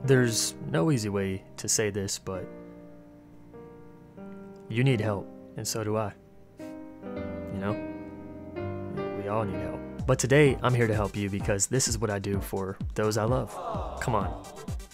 There's no easy way to say this, but you need help, and so do I. You know? We all need help. But today, I'm here to help you because this is what I do for those I love. Come on.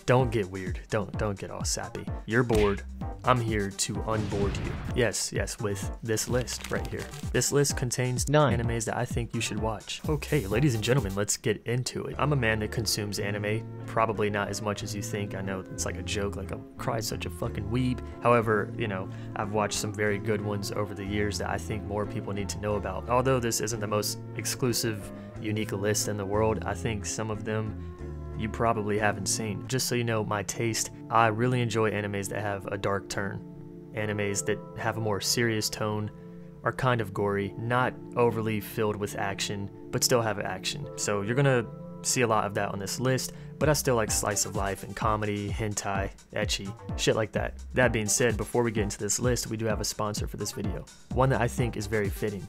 Don't get weird. Don't get all sappy. You're bored. I'm here to unboard you. Yes, with this list right here. This list contains 9 animes that I think you should watch. Okay, ladies and gentlemen, let's get into it. I'm a man that consumes anime, probably not as much as you think. I know it's like a joke, like I'm crying such a fucking weeb. However, you know, I've watched some very good ones over the years that I think more people need to know about. Although this isn't the most exclusive, unique list in the world, I think some of them you probably haven't seen. Just so you know my taste, I really enjoy animes that have a dark turn. Animes that have a more serious tone, are kind of gory, not overly filled with action, but still have action. So you're gonna see a lot of that on this list, but I still like slice of life and comedy, hentai, ecchi, shit like that. That being said, before we get into this list, we do have a sponsor for this video. One that I think is very fitting.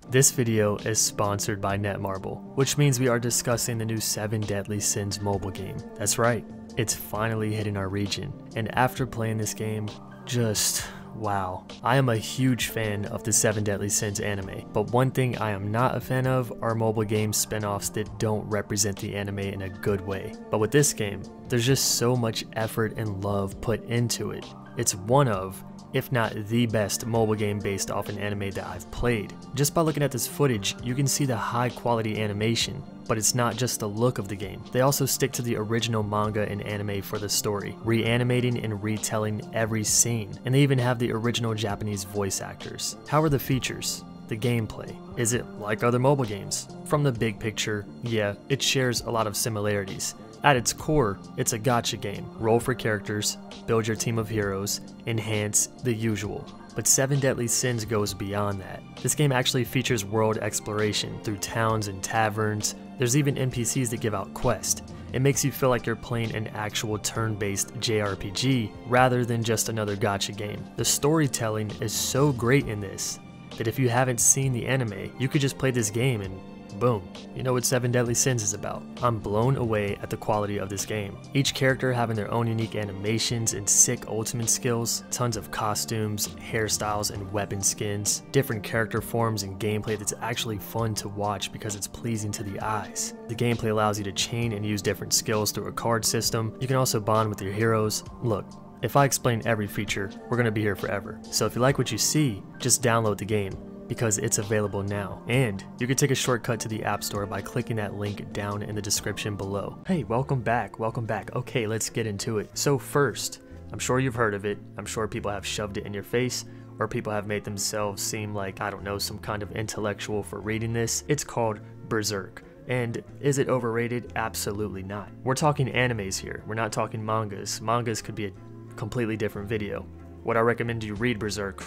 This video is sponsored by Netmarble, which means we are discussing the new 7 Deadly Sins mobile game. That's right, it's finally hitting our region, and after playing this game, just wow. I am a huge fan of the 7 Deadly Sins anime, but one thing I am not a fan of are mobile game spin-offs that don't represent the anime in a good way. But with this game, there's just so much effort and love put into it. It's one of, if not the best mobile game based off an anime that I've played. Just by looking at this footage, you can see the high quality animation, but it's not just the look of the game. They also stick to the original manga and anime for the story, reanimating and retelling every scene, and they even have the original Japanese voice actors. How are the features? The gameplay? Is it like other mobile games? From the big picture, yeah, it shares a lot of similarities. At its core, it's a gacha game. Roll for characters, build your team of heroes, enhance, the usual. But 7 Deadly Sins goes beyond that. This game actually features world exploration through towns and taverns. There's even NPCs that give out quests. It makes you feel like you're playing an actual turn-based JRPG rather than just another gacha game. The storytelling is so great in this that if you haven't seen the anime, you could just play this game and boom, you know what 7 Deadly Sins is about. I'm blown away at the quality of this game. Each character having their own unique animations and sick ultimate skills, tons of costumes, hairstyles, and weapon skins, different character forms and gameplay that's actually fun to watch because it's pleasing to the eyes. The gameplay allows you to chain and use different skills through a card system. You can also bond with your heroes. Look, if I explain every feature, we're gonna be here forever. So if you like what you see, just download the game, because it's available now. And you can take a shortcut to the App Store by clicking that link down in the description below. Hey, welcome back. Okay, let's get into it. So first, I'm sure you've heard of it. I'm sure people have shoved it in your face, or people have made themselves seem like, I don't know, some kind of intellectual for reading this. It's called Berserk. And is it overrated? Absolutely not. We're talking animes here. We're not talking mangas. Mangas could be a completely different video. Would I recommend you read Berserk?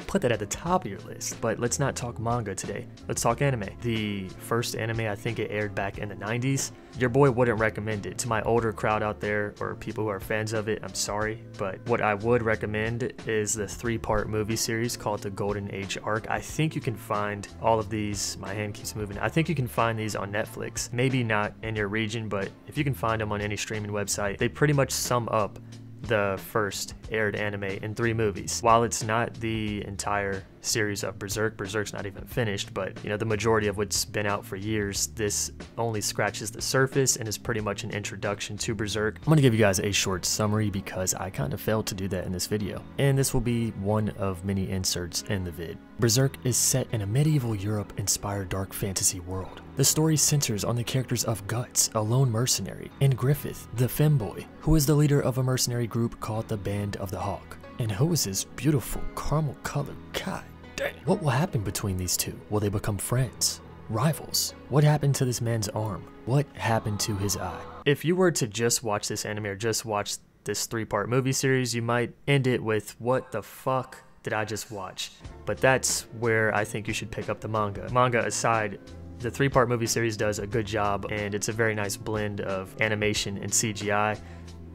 Put that at the top of your list, but let's not talk manga today. Let's talk anime. The first anime, I think it aired back in the 90s. Your boy wouldn't recommend it. To my older crowd out there, or people who are fans of it, I'm sorry, but what I would recommend is the 3-part movie series called The Golden Age Arc. I think you can find all of these, my hand keeps moving, I think you can find these on Netflix. Maybe not in your region, but if you can find them on any streaming website, they pretty much sum up the first aired anime in 3 movies. While it's not the entire series of Berserk's not even finished, but you know, the majority of what's been out for years, this only scratches the surface and is pretty much an introduction to Berserk. I'm gonna give you guys a short summary because I kind of failed to do that in this video, and this will be one of many inserts in the vid. Berserk is set in a medieval Europe-inspired dark fantasy world. The story centers on the characters of Guts, a lone mercenary, and Griffith, the femboy, who is the leader of a mercenary group called the Band of the Hawk. And who is this beautiful caramel colored? God damn. What will happen between these two? Will they become friends? Rivals? What happened to this man's arm? What happened to his eye? If you were to just watch this anime or just watch this 3-part movie series, you might end it with, what the fuck did I just watch? But that's where I think you should pick up the manga. Manga aside, the 3-part movie series does a good job, and it's a very nice blend of animation and CGI.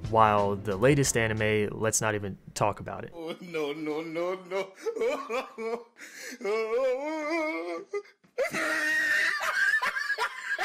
While the latest anime, let's not even talk about it. Oh, no.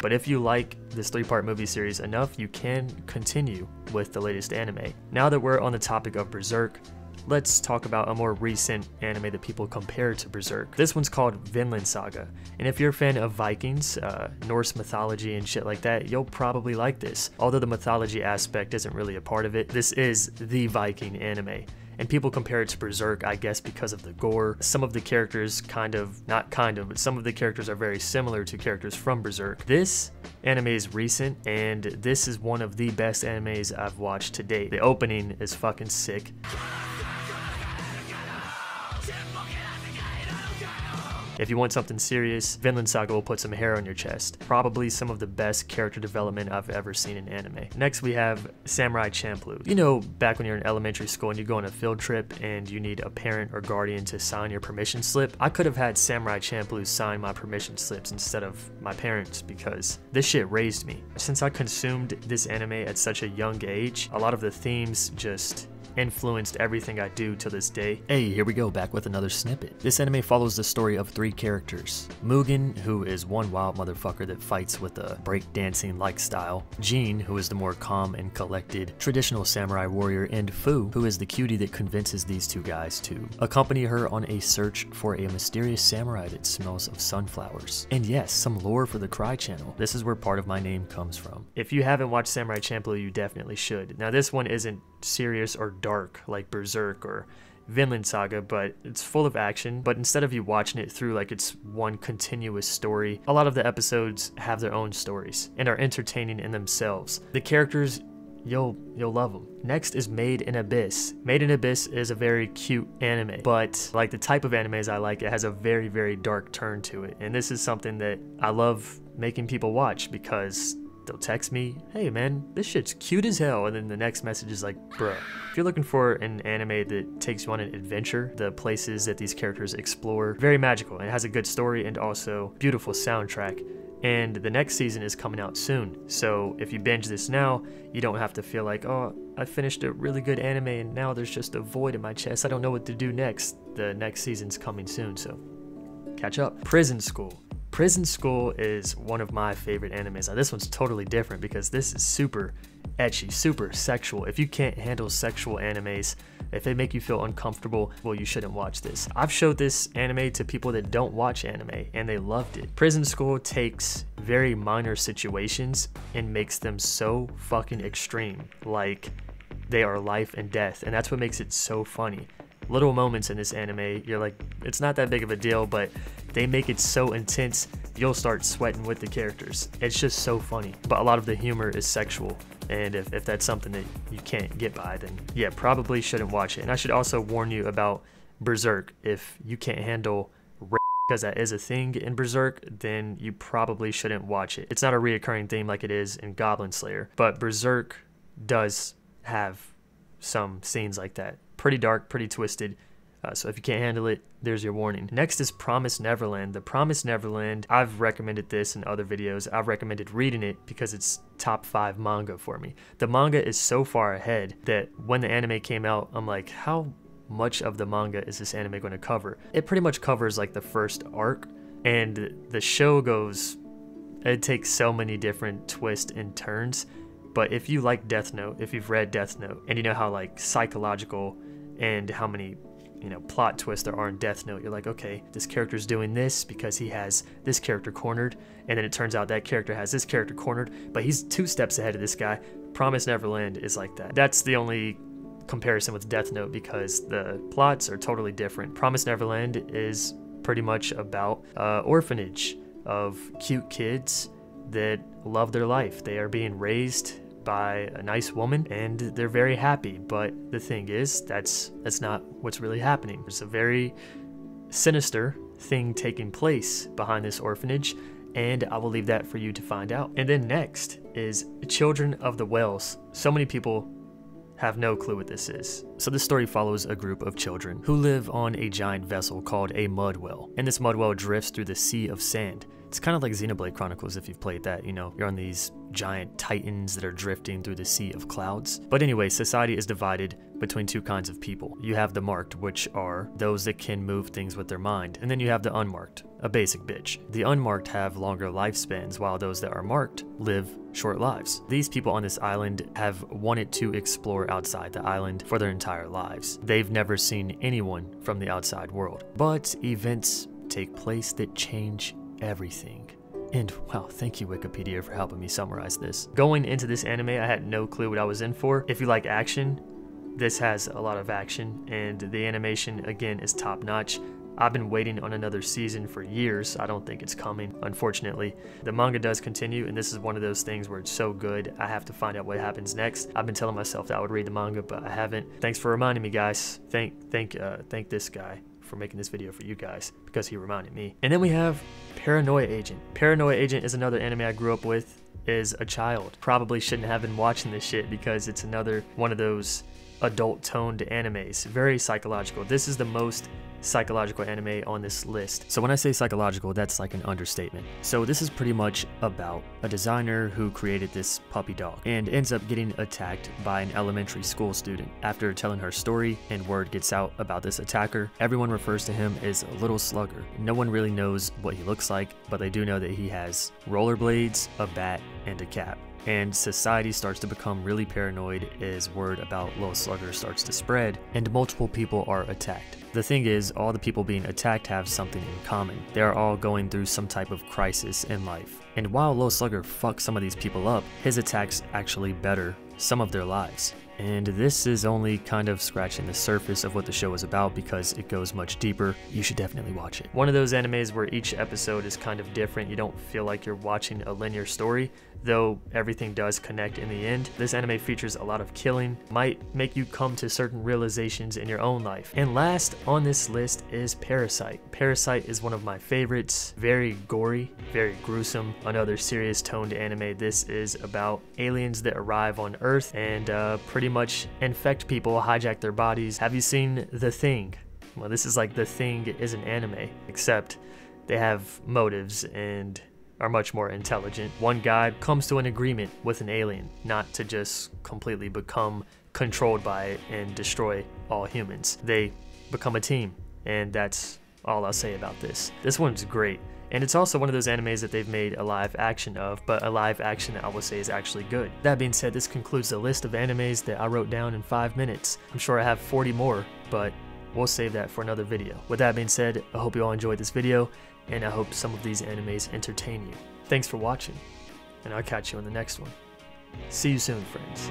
But if you like this 3-part movie series enough, you can continue with the latest anime. Now that we're on the topic of Berserk, let's talk about a more recent anime that people compare to Berserk. This one's called Vinland Saga, and if you're a fan of Vikings, Norse mythology and shit like that, you'll probably like this. Although the mythology aspect isn't really a part of it, this is the Viking anime. And people compare it to Berserk, I guess, because of the gore. Some of the characters but some of the characters are very similar to characters from Berserk. This anime is recent, and this is one of the best animes I've watched to date. The opening is fucking sick. If you want something serious, Vinland Saga will put some hair on your chest. Probably some of the best character development I've ever seen in anime. Next we have Samurai Champloo. You know, back when you're in elementary school and you go on a field trip and you need a parent or guardian to sign your permission slip, I could have had Samurai Champloo sign my permission slips instead of my parents because this shit raised me. Since I consumed this anime at such a young age, a lot of the themes just influenced everything I do to this day. Hey, here we go, back with another snippet. This anime follows the story of 3 characters. Mugen, who is one wild motherfucker that fights with a breakdancing like style. Jin, who is the more calm and collected traditional samurai warrior, and Fu, who is the cutie that convinces these 2 guys to accompany her on a search for a mysterious samurai that smells of sunflowers. And yes, some lore for the Cry channel. This is where part of my name comes from. If you haven't watched Samurai Champloo, you definitely should. Now this one isn't serious or dark like Berserk or Vinland Saga, but it's full of action. But instead of you watching it through like it's one continuous story, a lot of the episodes have their own stories and are entertaining in themselves. The characters, you'll love them. Next is Made in Abyss. Made in Abyss is a very cute anime, but like the type of animes I like, it has a very, very dark turn to it. And this is something that I love making people watch because they'll text me, hey man, this shit's cute as hell, and then the next message is like, bruh. If you're looking for an anime that takes you on an adventure, the places that these characters explore, very magical, and it has a good story and also beautiful soundtrack. And the next season is coming out soon, so if you binge this now, you don't have to feel like, oh, I finished a really good anime and now there's just a void in my chest, I don't know what to do next. The next season's coming soon, so catch up. Prison School. Prison School is one of my favorite animes. Now this one's totally different because this is super ecchi, super sexual. If you can't handle sexual animes, if they make you feel uncomfortable, well, you shouldn't watch this. I've showed this anime to people that don't watch anime and they loved it. Prison School takes very minor situations and makes them so fucking extreme, like they are life and death, and that's what makes it so funny. Little moments in this anime, you're like, it's not that big of a deal, but they make it so intense, you'll start sweating with the characters. It's just so funny. But a lot of the humor is sexual, and if that's something that you can't get by, then yeah, probably shouldn't watch it. And I should also warn you about Berserk. If you can't handle rape, because that is a thing in Berserk, then you probably shouldn't watch it. It's not a reoccurring theme like it is in Goblin Slayer, but Berserk does have some scenes like that. Pretty dark, pretty twisted, so if you can't handle it, there's your warning. Next is Promised Neverland. The Promised Neverland, I've recommended this in other videos. I've recommended reading it because it's top 5 manga for me. The manga is so far ahead that when the anime came out, I'm like, how much of the manga is this anime going to cover? It pretty much covers like the first arc, and the show goes, it takes so many different twists and turns. But if you like Death Note, if you've read Death Note, and you know how like psychological and how many, you know, plot twists there are in Death Note, you're like, okay, this character's doing this because he has this character cornered, and then it turns out that character has this character cornered, but he's 2 steps ahead of this guy. Promised Neverland is like that. That's the only comparison with Death Note because the plots are totally different. Promised Neverland is pretty much about orphanage of cute kids that love their life. They are being raised by a nice woman and they're very happy, but the thing is, that's not what's really happening. There's a very sinister thing taking place behind this orphanage, and I will leave that for you to find out. And then next is Children of the Wells. So many people have no clue what this is. So this story follows a group of children who live on a giant vessel called a mud well, and this mud well drifts through the sea of sand. It's kind of like Xenoblade Chronicles if you've played that, you know, you're on these giant titans that are drifting through the sea of clouds. But anyway, society is divided between two kinds of people. You have the marked, which are those that can move things with their mind, and then you have the unmarked, a basic bitch. The unmarked have longer lifespans, while those that are marked live short lives. These people on this island have wanted to explore outside the island for their entire lives. They've never seen anyone from the outside world, but events take place that change everything. And wow, thank you Wikipedia for helping me summarize this. Going into this anime, I had no clue what I was in for. If you like action, this has a lot of action, and the animation again is top notch. I've been waiting on another season for years. I don't think it's coming, unfortunately. The manga does continue, and this is one of those things where it's so good, I have to find out what happens next. I've been telling myself that I would read the manga, but I haven't. Thanks for reminding me, guys. Thank this guy for making this video for you guys, because he reminded me. And then we have Paranoia Agent. Paranoia Agent is another anime I grew up with as a child. Probably shouldn't have been watching this shit because it's another one of those adult toned animes, very psychological. This is the most psychological anime on this list. So when I say psychological, that's like an understatement. So this is pretty much about a designer who created this puppy dog and ends up getting attacked by an elementary school student. After telling her story and word gets out about this attacker, everyone refers to him as a little slugger. No one really knows what he looks like, but they do know that he has rollerblades, a bat, and a cap. And society starts to become really paranoid as word about Little Slugger starts to spread, and multiple people are attacked. The thing is, all the people being attacked have something in common. They are all going through some type of crisis in life. And while Little Slugger fucks some of these people up, his attacks actually better some of their lives. And this is only kind of scratching the surface of what the show is about because it goes much deeper. You should definitely watch it. One of those animes where each episode is kind of different. You don't feel like you're watching a linear story, though everything does connect in the end. This anime features a lot of killing, might make you come to certain realizations in your own life. And last on this list is Parasite. Parasite is one of my favorites. Very gory, very gruesome. Another serious toned anime. This is about aliens that arrive on Earth and pretty much infect people, hijack their bodies. Have you seen The Thing? Well, this is like The Thing is an anime, except they have motives and are much more intelligent. One guy comes to an agreement with an alien not to just completely become controlled by it and destroy all humans. They become a team, and that's all I'll say about this. This one's great. And it's also one of those animes that they've made a live action of, but a live action that I will say is actually good. That being said, this concludes the list of animes that I wrote down in 5 minutes. I'm sure I have 40 more, but we'll save that for another video. With that being said, I hope you all enjoyed this video, and I hope some of these animes entertain you. Thanks for watching, and I'll catch you on the next one. See you soon, friends.